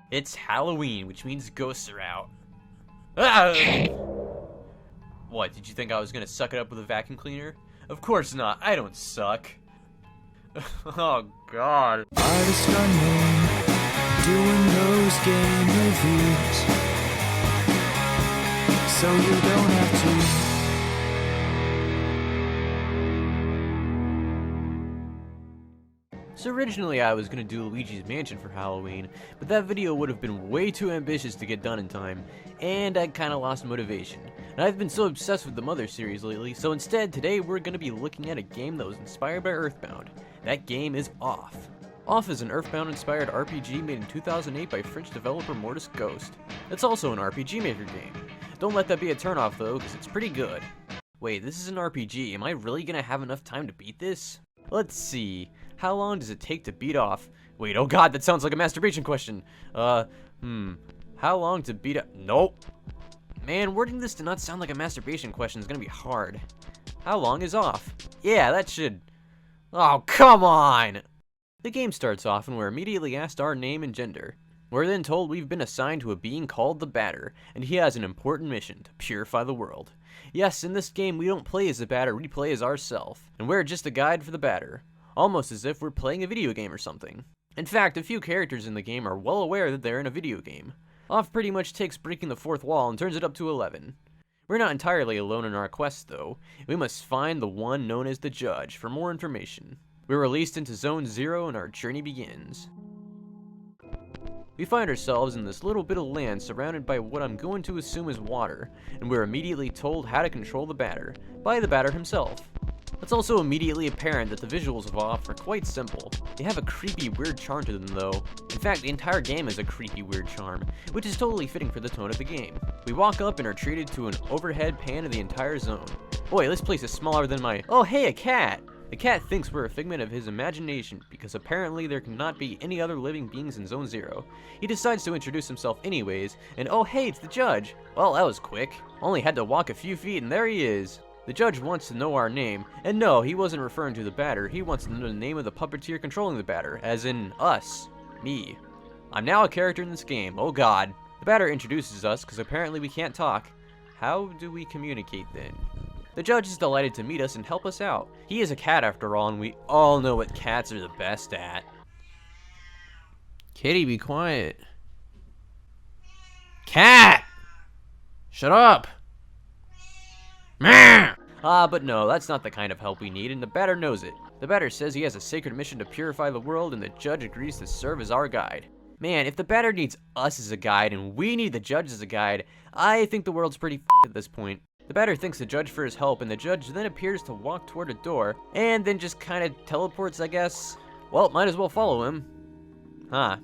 It's Halloween, which means ghosts are out. Ah! What, did you think I was gonna suck it up with a vacuum cleaner? Of course not, I don't suck. Oh god. Artistunknown, doing those game reviews, so you don't have to. So originally I was gonna do Luigi's Mansion for Halloween, but that video would have been way too ambitious to get done in time, and I kinda lost motivation. And I've been so obsessed with the Mother series lately, so instead today we're gonna be looking at a game that was inspired by Earthbound. That game is Off. Off is an Earthbound-inspired RPG made in 2008 by French developer Mortis Ghost. It's also an RPG Maker game. Don't let that be a turnoff though, because it's pretty good. Wait, this is an RPG, am I really gonna have enough time to beat this? Let's see. How long does it take to beat Off? Wait, oh god, that sounds like a masturbation question. How long to beat up? Nope. Man, wording this to not sound like a masturbation question is gonna be hard. How long is Off? Yeah, that should... Oh, come on! The game starts off and we're immediately asked our name and gender. We're then told we've been assigned to a being called the Batter, and he has an important mission, to purify the world. Yes, in this game we don't play as the Batter, we play as ourselves, and we're just a guide for the Batter. Almost as if we're playing a video game or something. In fact, a few characters in the game are well aware that they're in a video game. Off pretty much takes breaking the fourth wall and turns it up to 11. We're not entirely alone in our quest though. We must find the one known as the Judge for more information. We're released into Zone 0 and our journey begins. We find ourselves in this little bit of land surrounded by what I'm going to assume is water, and we're immediately told how to control the Batter, by the Batter himself. It's also immediately apparent that the visuals of Off are quite simple. They have a creepy, weird charm to them though. In fact, the entire game is a creepy, weird charm, which is totally fitting for the tone of the game. We walk up and are treated to an overhead pan of the entire zone. Boy, this place is smaller than my... Oh hey, a cat! The cat thinks we're a figment of his imagination because apparently there cannot be any other living beings in Zone 0. He decides to introduce himself anyways, and oh hey, it's the Judge! Well, that was quick. Only had to walk a few feet and there he is. The Judge wants to know our name, and no, he wasn't referring to the Batter, he wants to know the name of the puppeteer controlling the Batter, as in us. Me. I'm now a character in this game, oh god. The Batter introduces us, because apparently we can't talk. How do we communicate then? The Judge is delighted to meet us and help us out. He is a cat after all, and we all know what cats are the best at. Kitty, be quiet. Cat! Shut up! But no, that's not the kind of help we need, and the Batter knows it. The Batter says he has a sacred mission to purify the world, and the Judge agrees to serve as our guide. Man, if the Batter needs us as a guide, and we need the Judge as a guide, I think the world's pretty at this point. The Batter thanks the Judge for his help, and the Judge then appears to walk toward a door, and then just kinda teleports, I guess. Well, might as well follow him. Huh.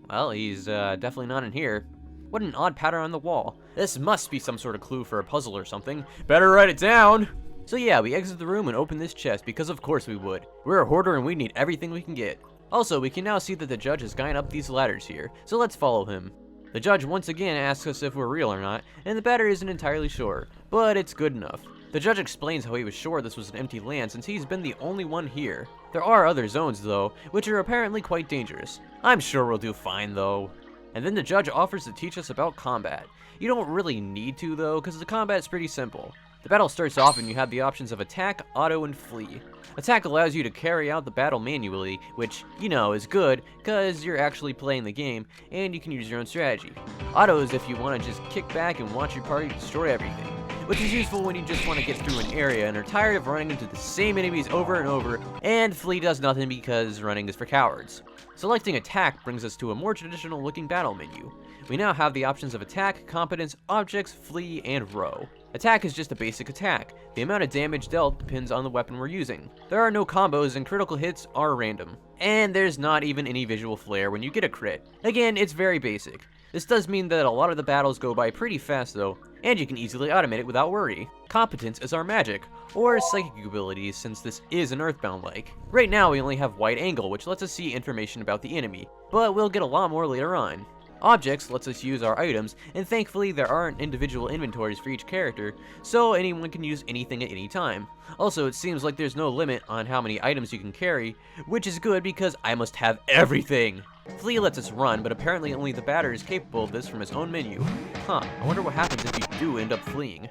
Well, he's definitely not in here. What an odd pattern on the wall. This must be some sort of clue for a puzzle or something. Better write it down! So yeah, we exit the room and open this chest, because of course we would. We're a hoarder and we need everything we can get. Also, we can now see that the Judge is going up these ladders here, so let's follow him. The Judge once again asks us if we're real or not, and the Batter isn't entirely sure, but it's good enough. The Judge explains how he was sure this was an empty land since he's been the only one here. There are other zones though, which are apparently quite dangerous. I'm sure we'll do fine though. And then the Judge offers to teach us about combat. You don't really need to though, because the combat's pretty simple. The battle starts off and you have the options of attack, auto, and flee. Attack allows you to carry out the battle manually, which, you know, is good, because you're actually playing the game, and you can use your own strategy. Auto is if you want to just kick back and watch your party destroy everything, which is useful when you just want to get through an area and are tired of running into the same enemies over and over, and flee does nothing because running is for cowards. Selecting attack brings us to a more traditional looking battle menu. We now have the options of attack, competence, objects, flee, and row. Attack is just a basic attack. The amount of damage dealt depends on the weapon we're using. There are no combos and critical hits are random. And there's not even any visual flair when you get a crit. Again, it's very basic. This does mean that a lot of the battles go by pretty fast though, and you can easily automate it without worry. Competence is our magic, or psychic abilities since this is an Earthbound-like. Right now we only have wide angle, which lets us see information about the enemy, but we'll get a lot more later on. Objects lets us use our items, and thankfully there aren't individual inventories for each character, so anyone can use anything at any time. Also, it seems like there's no limit on how many items you can carry, which is good because I must have everything! Flee lets us run, but apparently only the batter is capable of this from his own menu. Huh, I wonder what happens if you do end up fleeing.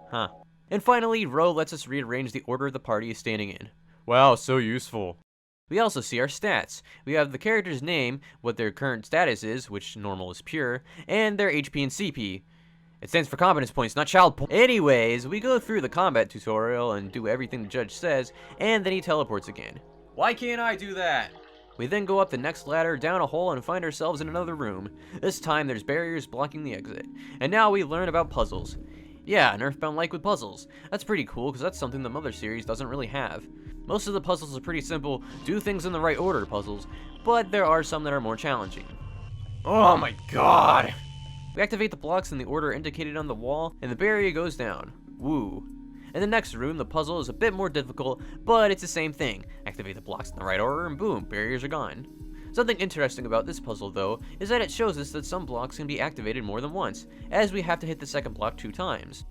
Huh. And finally, row lets us rearrange the order the party is standing in. Wow, so useful. We also see our stats. We have the character's name, what their current status is, which normal is pure, and their HP and CP. It stands for competence points, not child points. Anyways, we go through the combat tutorial and do everything the judge says, and then he teleports again. Why can't I do that? We then go up the next ladder, down a hole, and find ourselves in another room. This time there's barriers blocking the exit. And now we learn about puzzles. Yeah, an Earthbound-like with puzzles. That's pretty cool, because that's something the Mother series doesn't really have. Most of the puzzles are pretty simple, do things in the right order puzzles, but there are some that are more challenging. Oh my god! We activate the blocks in the order indicated on the wall, and the barrier goes down. Woo. In the next room, the puzzle is a bit more difficult, but it's the same thing. Activate the blocks in the right order, and boom, barriers are gone. Something interesting about this puzzle, though, is that it shows us that some blocks can be activated more than once, as we have to hit the second block 2 times.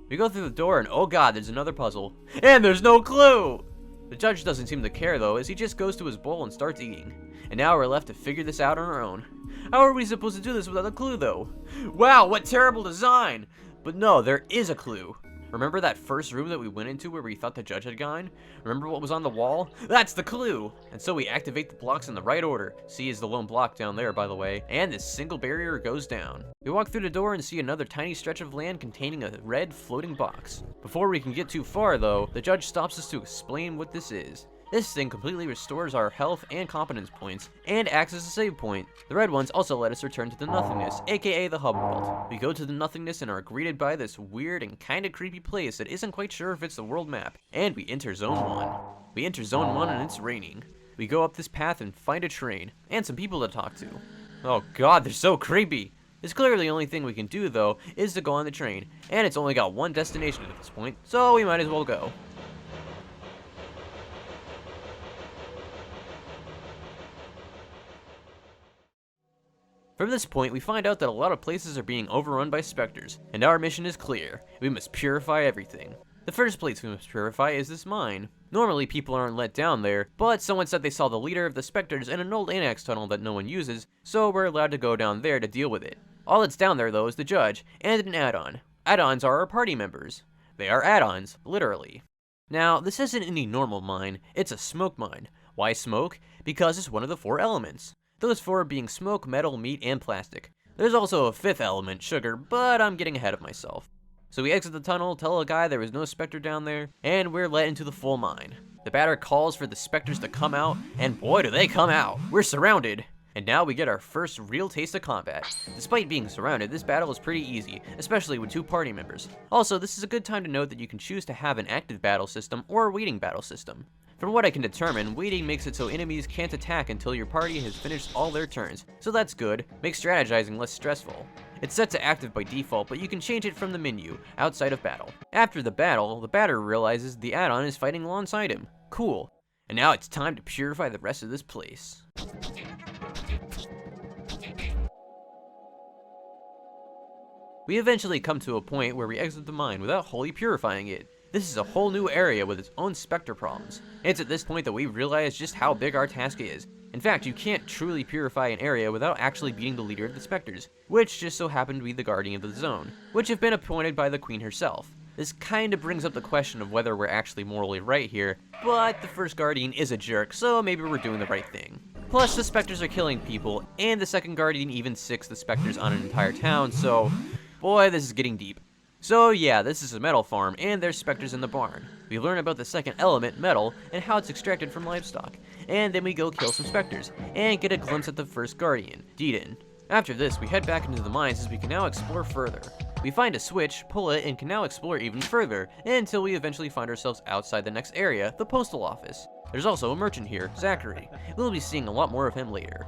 We go through the door, and oh god, there's another puzzle. And there's no clue! The judge doesn't seem to care though, as he just goes to his bowl and starts eating. And now we're left to figure this out on our own. How are we supposed to do this without a clue though? Wow, what terrible design! But no, there is a clue. Remember that first room that we went into where we thought the judge had gone? Remember what was on the wall? That's the clue! And so we activate the blocks in the right order. C is the lone block down there, by the way. And this single barrier goes down. We walk through the door and see another tiny stretch of land containing a red floating box. Before we can get too far though, the judge stops us to explain what this is. This thing completely restores our health and competence points, and acts as a save point. The red ones also let us return to the nothingness, aka the hub world. We go to the nothingness and are greeted by this weird and kinda creepy place that isn't quite sure if it's the world map, and we enter Zone 1. We enter Zone 1 and it's raining. We go up this path and find a train, and some people to talk to. Oh god, they're so creepy! It's clearly the only thing we can do though, is to go on the train, and it's only got one destination at this point, so we might as well go. From this point, we find out that a lot of places are being overrun by specters, and our mission is clear. We must purify everything. The first place we must purify is this mine. Normally, people aren't let down there, but someone said they saw the leader of the specters in an old annex tunnel that no one uses, so we're allowed to go down there to deal with it. All that's down there, though, is the judge, and an add-on. Add-ons are our party members. They are add-ons, literally. Now, this isn't any normal mine, it's a smoke mine. Why smoke? Because it's one of the 4 elements. Those 4 being smoke, metal, meat, and plastic. There's also a 5th element, sugar, but I'm getting ahead of myself. So we exit the tunnel, tell a guy there was no specter down there, and we're let into the full mine. The batter calls for the specters to come out, and boy do they come out! We're surrounded! And now we get our first real taste of combat. Despite being surrounded, this battle is pretty easy, especially with 2 party members. Also, this is a good time to note that you can choose to have an active battle system or a waiting battle system. From what I can determine, waiting makes it so enemies can't attack until your party has finished all their turns, so that's good, makes strategizing less stressful. It's set to active by default, but you can change it from the menu, outside of battle. After the battle, the batter realizes the add-on is fighting alongside him. Cool. And now it's time to purify the rest of this place. We eventually come to a point where we exit the mine without wholly purifying it. This is a whole new area with its own specter problems. It's at this point that we realize just how big our task is. In fact, you can't truly purify an area without actually beating the leader of the specters, which just so happened to be the guardian of the zone, which have been appointed by the queen herself. This kinda brings up the question of whether we're actually morally right here, but the first guardian is a jerk, so maybe we're doing the right thing. Plus, the specters are killing people, and the second guardian even sicks the specters on an entire town, so boy, this is getting deep. So yeah, this is a metal farm, and there's specters in the barn. We learn about the second element, metal, and how it's extracted from livestock. And then we go kill some specters, and get a glimpse at the first guardian, Deedon. After this, we head back into the mines as we can now explore further. We find a switch, pull it, and can now explore even further, until we eventually find ourselves outside the next area, the postal office. There's also a merchant here, Zachary. We'll be seeing a lot more of him later.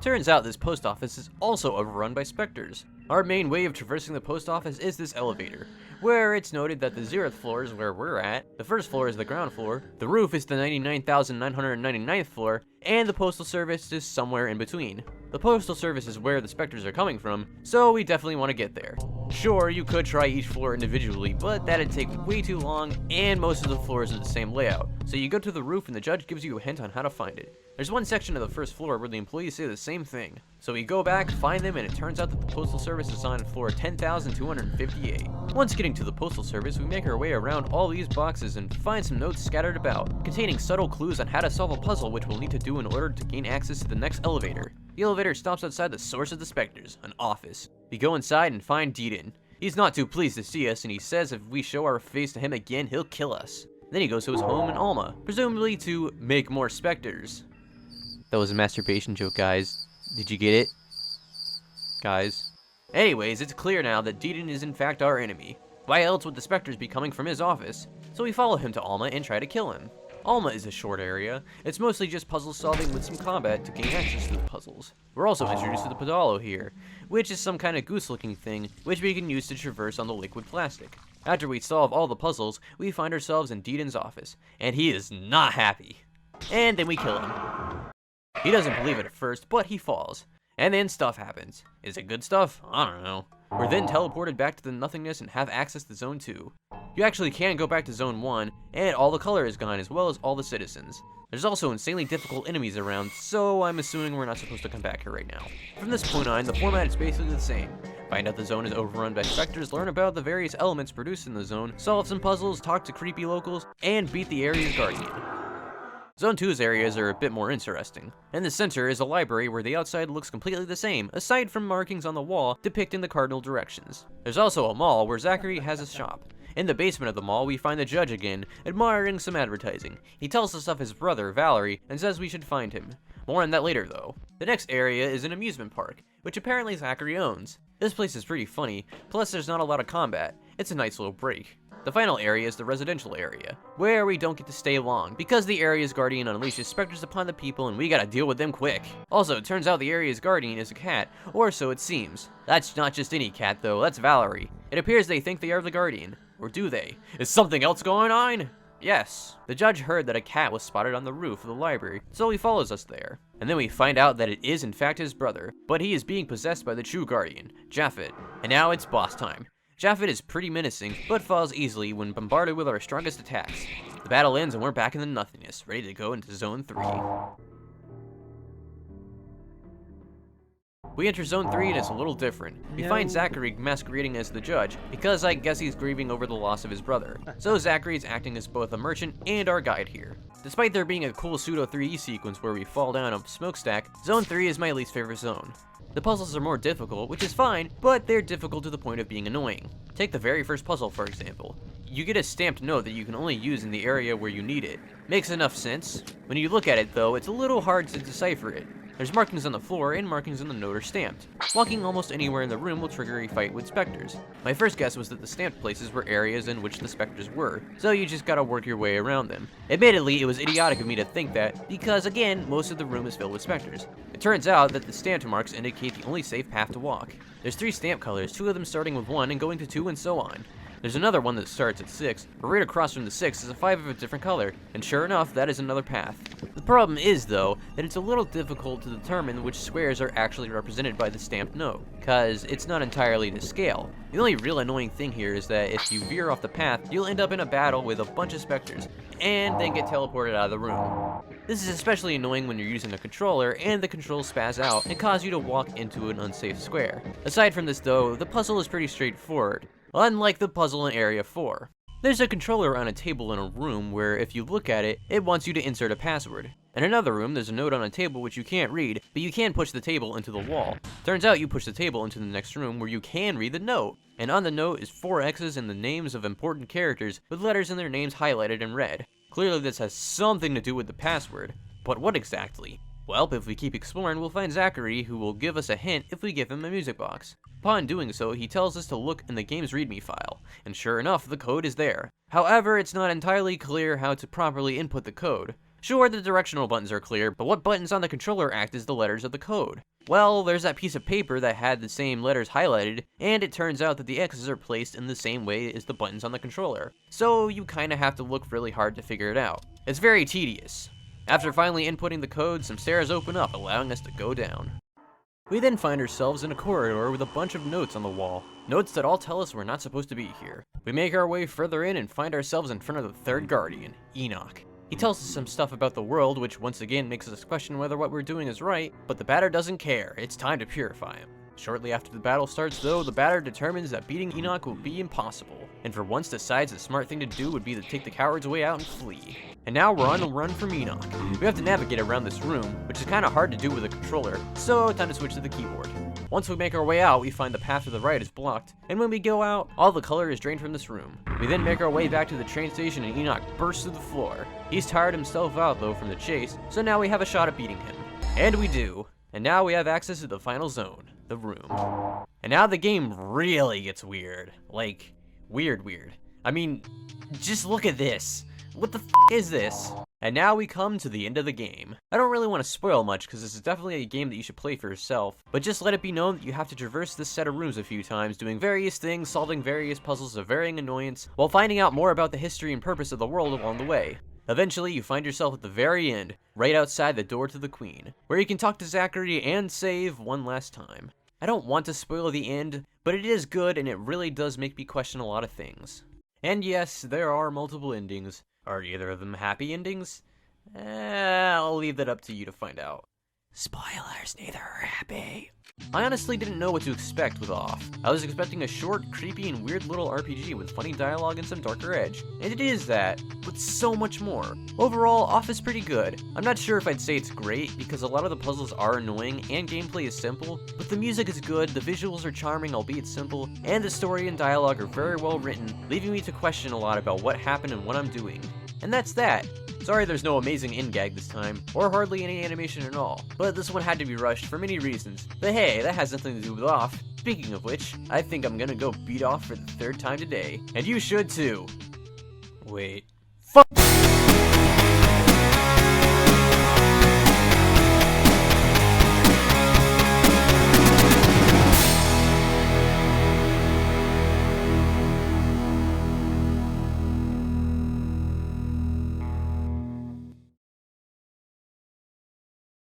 Turns out this post office is also overrun by specters. Our main way of traversing the post office is this elevator, where it's noted that the 0th floor is where we're at, the 1st floor is the ground floor, the roof is the 99,999th floor, and the postal service is somewhere in between. The postal service is where the specters are coming from, so we definitely want to get there. Sure, you could try each floor individually, but that'd take way too long, and most of the floors are the same layout. So you go to the roof and the judge gives you a hint on how to find it. There's one section of the first floor where the employees say the same thing. So we go back, find them, and it turns out that the postal service is on floor 10,258. Once getting to the postal service, we make our way around all these boxes and find some notes scattered about, containing subtle clues on how to solve a puzzle which we'll need to do in order to gain access to the next elevator. The elevator stops outside the source of the specters, an office. We go inside and find Deedon. He's not too pleased to see us, and he says if we show our face to him again, he'll kill us. Then he goes to his home in Alma, presumably to make more specters. That was a masturbation joke, guys. Did you get it? Guys. Anyways, it's clear now that Deedon is in fact our enemy. Why else would the specters be coming from his office? So we follow him to Alma and try to kill him. Alma is a short area. It's mostly just puzzle solving with some combat to gain access to the puzzles. We're also introduced to the pedalo here, which is some kind of goose looking thing which we can use to traverse on the liquid plastic. After we solve all the puzzles, we find ourselves in Deedon's office, and he is not happy. And then we kill him. He doesn't believe it at first, but he falls. And then stuff happens. Is it good stuff? I don't know. We're then teleported back to the nothingness and have access to Zone 2. You actually can go back to Zone 1, and all the color is gone as well as all the citizens. There's also insanely difficult enemies around, so I'm assuming we're not supposed to come back here right now. From this point on, the format is basically the same. Find out the zone is overrun by specters, learn about the various elements produced in the zone, solve some puzzles, talk to creepy locals, and beat the area's guardian. Zone 2's areas are a bit more interesting. In the center is a library where the outside looks completely the same, aside from markings on the wall depicting the cardinal directions. There's also a mall where Zachary has a shop. In the basement of the mall, we find the judge again, admiring some advertising. He tells us of his brother, Valerie, and says we should find him. More on that later, though. The next area is an amusement park, which apparently Zachary owns. This place is pretty funny, plus there's not a lot of combat. It's a nice little break. The final area is the residential area, where we don't get to stay long, because the area's guardian unleashes specters upon the people and we gotta deal with them quick. Also, it turns out the area's guardian is a cat, or so it seems. That's not just any cat though, that's Valerie. It appears they think they are the guardian. Or do they? Is something else going on? Yes. The judge heard that a cat was spotted on the roof of the library, so he follows us there. And then we find out that it is in fact his brother, but he is being possessed by the true guardian, Japhet. And now it's boss time. Japhet is pretty menacing, but falls easily when bombarded with our strongest attacks. The battle ends and we're back in the nothingness, ready to go into Zone 3. We enter Zone 3 and it's a little different. We find Zachary masquerading as the judge, because I guess he's grieving over the loss of his brother. So Zachary is acting as both a merchant and our guide here. Despite there being a cool pseudo 3D sequence where we fall down a smokestack, Zone 3 is my least favorite zone. The puzzles are more difficult, which is fine, but they're difficult to the point of being annoying. Take the very first puzzle, for example. You get a stamped note that you can only use in the area where you need it. Makes enough sense. When you look at it though, it's a little hard to decipher it. There's markings on the floor and markings on the note are stamped. Walking almost anywhere in the room will trigger a fight with specters. My first guess was that the stamped places were areas in which the specters were, so you just gotta work your way around them. Admittedly, it was idiotic of me to think that, because again, most of the room is filled with specters. It turns out that the stamped marks indicate the only safe path to walk. There's 3 stamp colors, 2 of them starting with 1 and going to 2 and so on. There's another one that starts at 6, but right across from the 6 is a 5 of a different color, and sure enough, that is another path. The problem is, though, that it's a little difficult to determine which squares are actually represented by the stamped note, cause it's not entirely to scale. The only real annoying thing here is that if you veer off the path, you'll end up in a battle with a bunch of specters, and then get teleported out of the room. This is especially annoying when you're using a controller and the controls spaz out and cause you to walk into an unsafe square. Aside from this though, the puzzle is pretty straightforward, unlike the puzzle in Area 4. There's a controller on a table in a room where if you look at it, it wants you to insert a password. In another room, there's a note on a table which you can't read, but you can push the table into the wall. Turns out you push the table into the next room where you can read the note, and on the note is 4 X's and the names of important characters with letters in their names highlighted in red. Clearly this has something to do with the password, but what exactly? Well, if we keep exploring, we'll find Zachary, who will give us a hint if we give him a music box. Upon doing so, he tells us to look in the game's README file, and sure enough, the code is there. However, it's not entirely clear how to properly input the code. Sure, the directional buttons are clear, but what buttons on the controller act as the letters of the code? Well, there's that piece of paper that had the same letters highlighted, and it turns out that the X's are placed in the same way as the buttons on the controller, so you kinda have to look really hard to figure it out. It's very tedious. After finally inputting the code, some stairs open up, allowing us to go down. We then find ourselves in a corridor with a bunch of notes on the wall. Notes that all tell us we're not supposed to be here. We make our way further in and find ourselves in front of the third guardian, Enoch. He tells us some stuff about the world, which once again makes us question whether what we're doing is right, but the batter doesn't care. It's time to purify him. Shortly after the battle starts though, the batter determines that beating Enoch will be impossible, and for once decides the smart thing to do would be to take the coward's way out and flee. And now we're on the run from Enoch. We have to navigate around this room, which is kinda hard to do with a controller, so time to switch to the keyboard. Once we make our way out, we find the path to the right is blocked, and when we go out, all the color is drained from this room. We then make our way back to the train station and Enoch bursts through the floor. He's tired himself out though from the chase, so now we have a shot at beating him. And we do. And now we have access to the final zone, the room. And now the game really gets weird. Like, weird. I mean, just look at this. What the f is this? And now we come to the end of the game. I don't really want to spoil much because this is definitely a game that you should play for yourself, but just let it be known that you have to traverse this set of rooms a few times, doing various things, solving various puzzles of varying annoyance, while finding out more about the history and purpose of the world along the way. Eventually, you find yourself at the very end, right outside the door to the Queen, where you can talk to Zachary and save one last time. I don't want to spoil the end, but it is good and it really does make me question a lot of things. And yes, there are multiple endings. Are either of them happy endings? I'll leave that up to you to find out. Spoilers, neither are happy. I honestly didn't know what to expect with Off. I was expecting a short, creepy, and weird little RPG with funny dialogue and some darker edge. And it is that, but so much more. Overall, Off is pretty good. I'm not sure if I'd say it's great, because a lot of the puzzles are annoying, and gameplay is simple, but the music is good, the visuals are charming, albeit simple, and the story and dialogue are very well written, leaving me to question a lot about what happened and what I'm doing. And that's that. Sorry there's no amazing end gag this time, or hardly any animation at all, but this one had to be rushed for many reasons. But hey, that has nothing to do with Off. Speaking of which, I think I'm gonna go beat Off for the third time today. And you should too. Wait. Fuck!